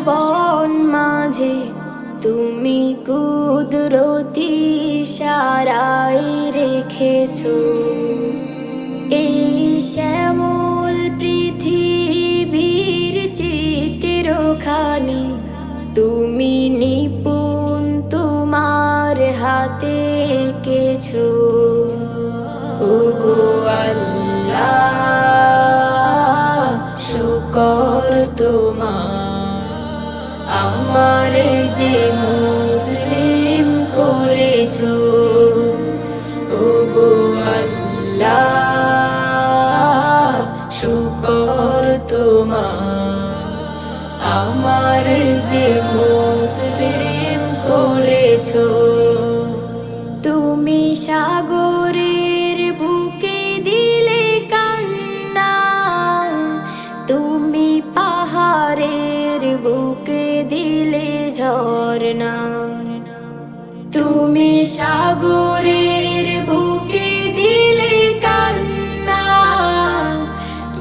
বন মাঝে তুমি কুদরতি ইশারায় রেখেছো এই শ্যামল পৃথিবীর চিত্রখানি তুমি নিপুণ তোমার হাতে এঁকেছো। ওগো আল্লাহ শুকর তোমার আমার যে মুসলিম করেছো। ওগো আল্লাহ শুকর তোমার আমার যে মুসলিম করেছো। তুমি সাগরের বুকে দিলে কান্না তুমি পাহাড়ের বুকে দিলে ঝরনা তুমি সাগরের বুকে দিলে কান্না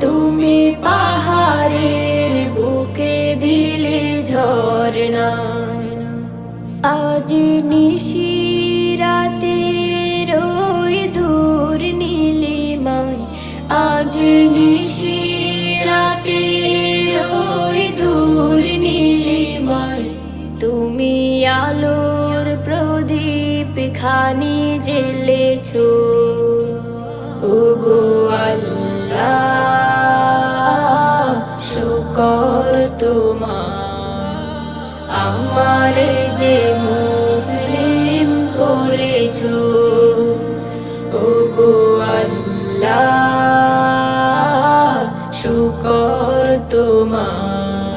তুমি পাহাড়ের বুকে দিলে ঝরনা। আজ নিশিরাতে রই দূর নীলিমায় আজ নিশিরাতে রই দূর নীলিমায় তুমি আলোর প্রদীপ খানি জ্বেলেছো। ওগো আল্লাহ শুকর তোমার আমার যে মুসলিম করেছো। ওগো আল্লাহ শুকর তোমার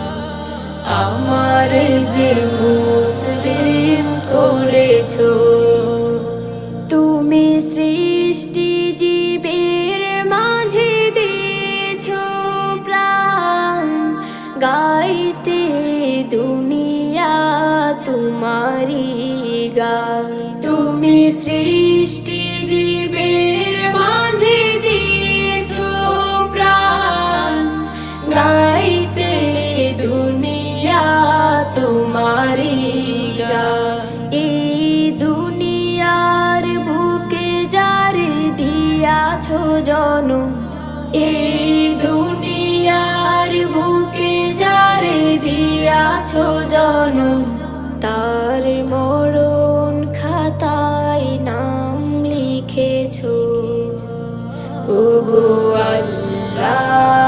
আমার যে মুসলিম করেছো। তুমি সৃষ্টি জীবের মাঝে দিয়েছো প্রাণ গাইতে দুনিয়া তোমারি গান। তুমি সৃষ্টি জীবের মাঝে দিয়েছো প্রাণ গাইতে দুনিয়া তোমারি গান। এই দুনিয়ার বুকে যারে দিয়াছো জনম এই দুনিয়ার বুকে যারে দিয়াছো জনম তার মরণ খাতায় নাম লিখেছো। ওগো আল্লাহ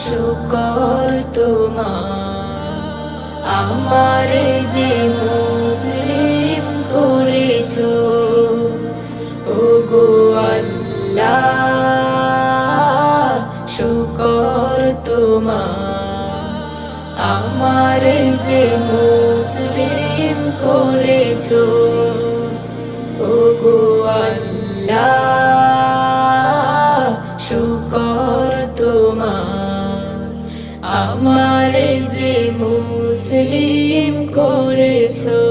শুকর তোমার আমার যে মুসলিম করেছো। ওগো আল্লাহ শুকর তোমার আমার যে মুসলিম করেছো। ওগো আল্লাহ শুকর তোমার আমার যে মুসলিম করেছো।